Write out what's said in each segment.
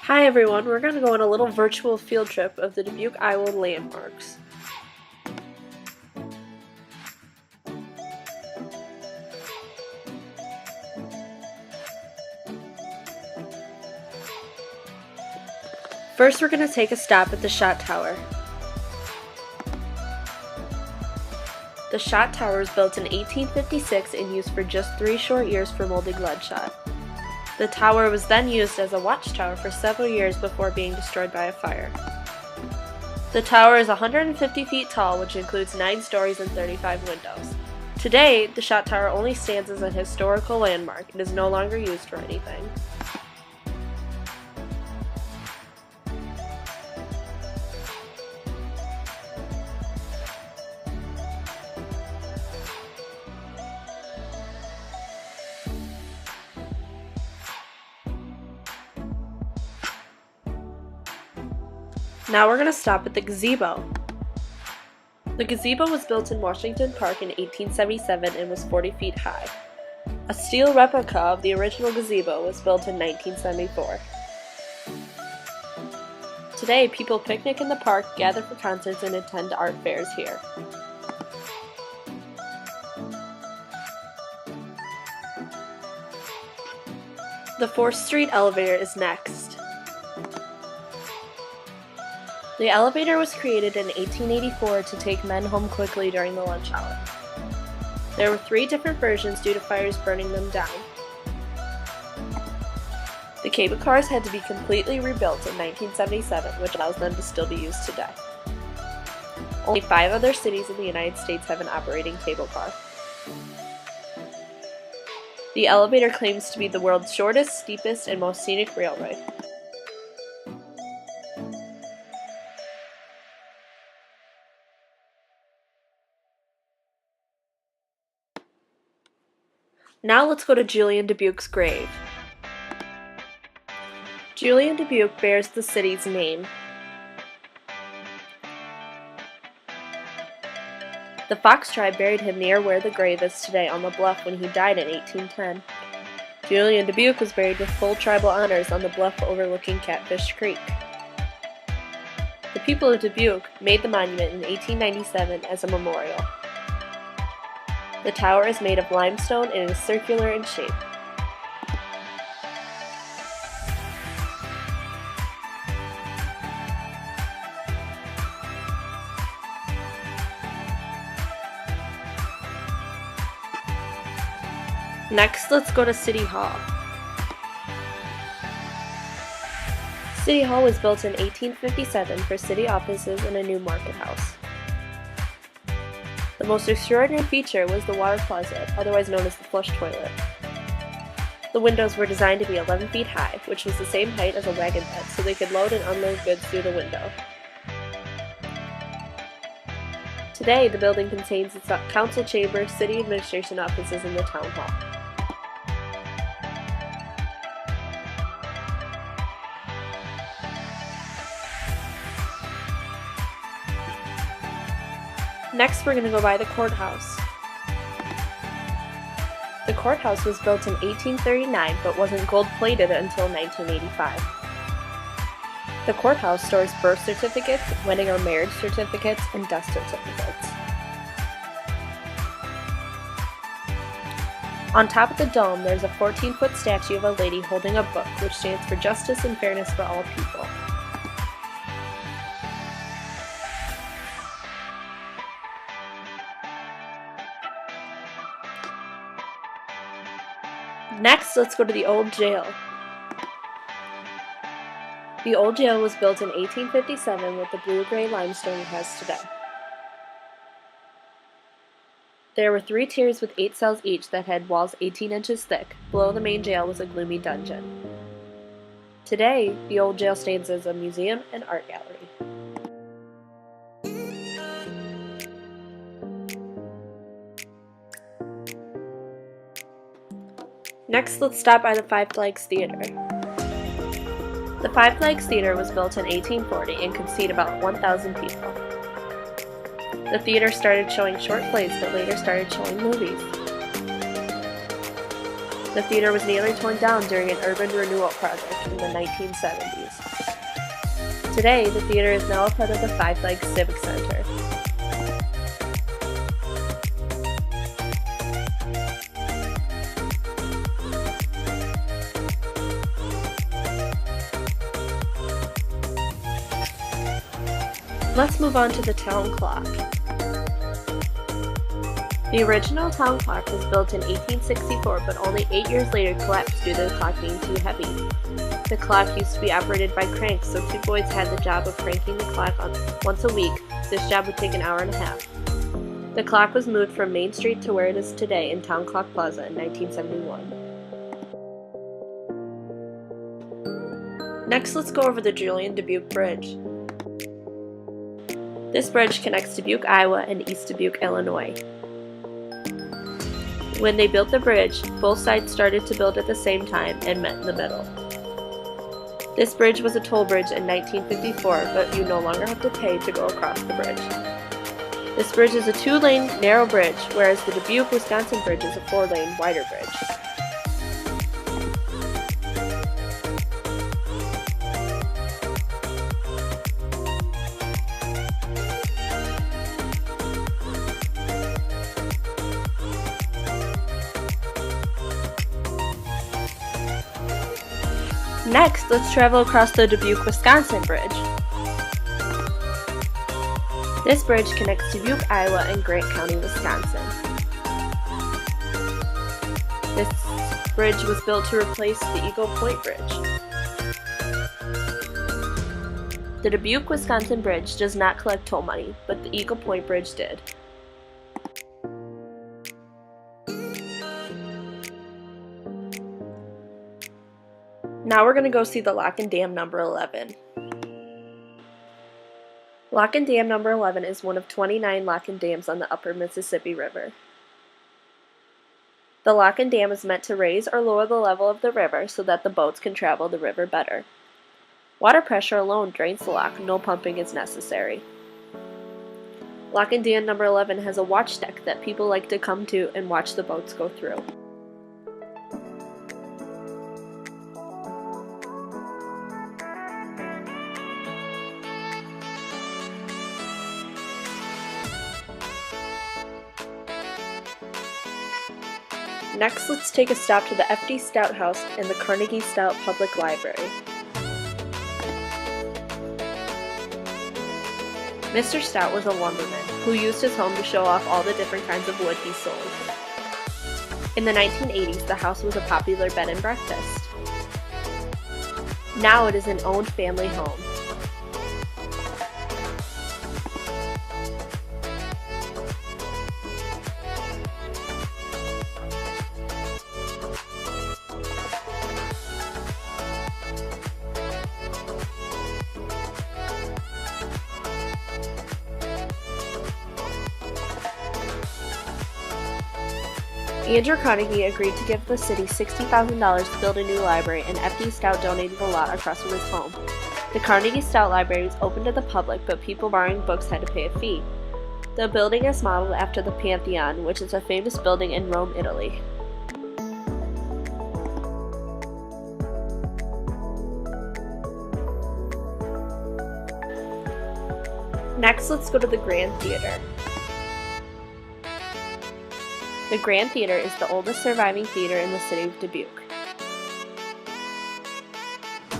Hi everyone, we're going to go on a little virtual field trip of the Dubuque, Iowa landmarks. First we're going to take a stop at the Shot Tower. The Shot Tower was built in 1856 and used for just 3 short years for molding lead shot. The tower was then used as a watchtower for several years before being destroyed by a fire. The tower is 150 feet tall, which includes 9 stories and 35 windows. Today, the Shot Tower only stands as a historical landmark and is no longer used for anything. Now we're going to stop at the gazebo. The gazebo was built in Washington Park in 1877 and was 40 feet high. A steel replica of the original gazebo was built in 1974. Today, people picnic in the park, gather for concerts, and attend art fairs here. The 4th Street elevator is next. The elevator was created in 1884 to take men home quickly during the lunch hour. There were 3 different versions due to fires burning them down. The cable cars had to be completely rebuilt in 1977, which allows them to still be used today. Only 5 other cities in the United States have an operating cable car. The elevator claims to be the world's shortest, steepest, and most scenic railway. Now let's go to Julian Dubuque's grave. Julian Dubuque bears the city's name. The Fox tribe buried him near where the grave is today on the bluff when he died in 1810. Julian Dubuque was buried with full tribal honors on the bluff overlooking Catfish Creek. The people of Dubuque made the monument in 1897 as a memorial. The tower is made of limestone and is circular in shape. Next, let's go to City Hall. City Hall was built in 1857 for city offices and a new market house. The most extraordinary feature was the water closet, otherwise known as the flush toilet. The windows were designed to be 11 feet high, which was the same height as a wagon bed, so they could load and unload goods through the window. Today, the building contains the council chamber, city administration offices, and the town hall. Next, we're going to go by the courthouse. The courthouse was built in 1839 but wasn't gold-plated until 1985. The courthouse stores birth certificates, wedding or marriage certificates, and death certificates. On top of the dome, there's a 14-foot statue of a lady holding a book, which stands for justice and fairness for all people. Next, let's go to the old jail. The old jail was built in 1857 with the blue-gray limestone it has today. There were 3 tiers with 8 cells each that had walls 18 inches thick. Below the main jail was a gloomy dungeon. Today, the old jail stands as a museum and art gallery. Next, let's stop by the Five Flags Theater. The Five Flags Theater was built in 1840 and could seat about 1,000 people. The theater started showing short plays but later started showing movies. The theater was nearly torn down during an urban renewal project in the 1970s. Today, the theater is now a part of the Five Flags Civic Center. Let's move on to the town clock. The original town clock was built in 1864, but only 8 years later collapsed due to the clock being too heavy. The clock used to be operated by cranks, so 2 boys had the job of cranking the clock once a week. This job would take an hour and a half. The clock was moved from Main Street to where it is today in Town Clock Plaza in 1971. Next, let's go over the Julian-Dubuque Bridge. This bridge connects Dubuque, Iowa and East Dubuque, Illinois. When they built the bridge, both sides started to build at the same time and met in the middle. This bridge was a toll bridge in 1954, but you no longer have to pay to go across the bridge. This bridge is a 2-lane narrow bridge, whereas the Dubuque, Wisconsin bridge is a 4-lane wider bridge. Next, let's travel across the Dubuque, Wisconsin bridge. This bridge connects Dubuque, Iowa and Grant County, Wisconsin. This bridge was built to replace the Eagle Point Bridge. The Dubuque, Wisconsin bridge does not collect toll money, but the Eagle Point Bridge did. Now we're going to go see the Lock and Dam number 11. Lock and Dam number 11 is one of 29 lock and dams on the upper Mississippi River. The lock and dam is meant to raise or lower the level of the river so that the boats can travel the river better. Water pressure alone drains the lock, no pumping is necessary. Lock and Dam number 11 has a watch deck that people like to come to and watch the boats go through. Next, let's take a stop to the F.D. Stout House and the Carnegie Stout Public Library. Mr. Stout was a lumberman who used his home to show off all the different kinds of wood he sold. In the 1980s, the house was a popular bed and breakfast. Now it is an owned family home. Andrew Carnegie agreed to give the city $60,000 to build a new library, and F.D. Stout donated a lot across from his home. The Carnegie Stout Library was open to the public, but people borrowing books had to pay a fee. The building is modeled after the Pantheon, which is a famous building in Rome, Italy. Next, let's go to the Grand Theater. The Grand Theater is the oldest surviving theater in the city of Dubuque.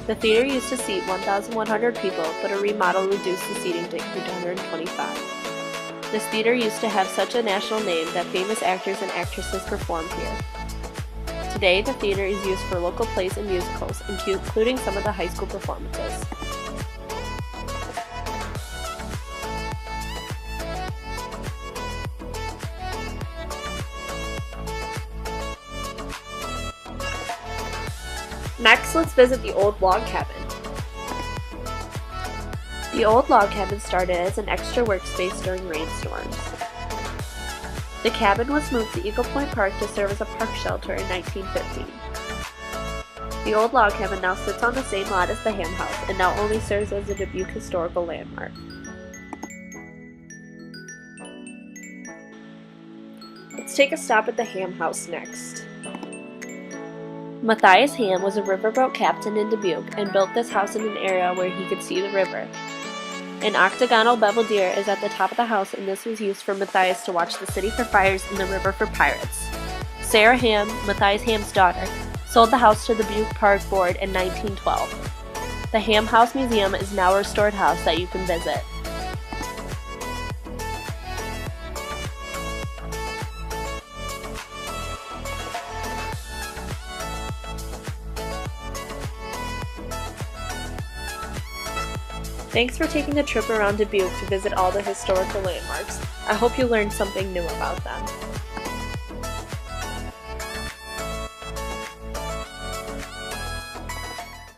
The theater used to seat 1,100 people, but a remodel reduced the seating to 825. This theater used to have such a national name that famous actors and actresses performed here. Today, the theater is used for local plays and musicals, including some of the high school performances. Next, let's visit the old log cabin. The old log cabin started as an extra workspace during rainstorms. The cabin was moved to Eagle Point Park to serve as a park shelter in 1915. The old log cabin now sits on the same lot as the Ham House and now only serves as a Dubuque historical landmark. Let's take a stop at the Ham House next. Matthias Ham was a riverboat captain in Dubuque and built this house in an area where he could see the river. An octagonal belvedere is at the top of the house, and this was used for Matthias to watch the city for fires and the river for pirates. Sarah Ham, Matthias Ham's daughter, sold the house to the Dubuque Park Board in 1912. The Ham House Museum is now a restored house that you can visit. Thanks for taking the trip around Dubuque to visit all the historical landmarks. I hope you learned something new about them.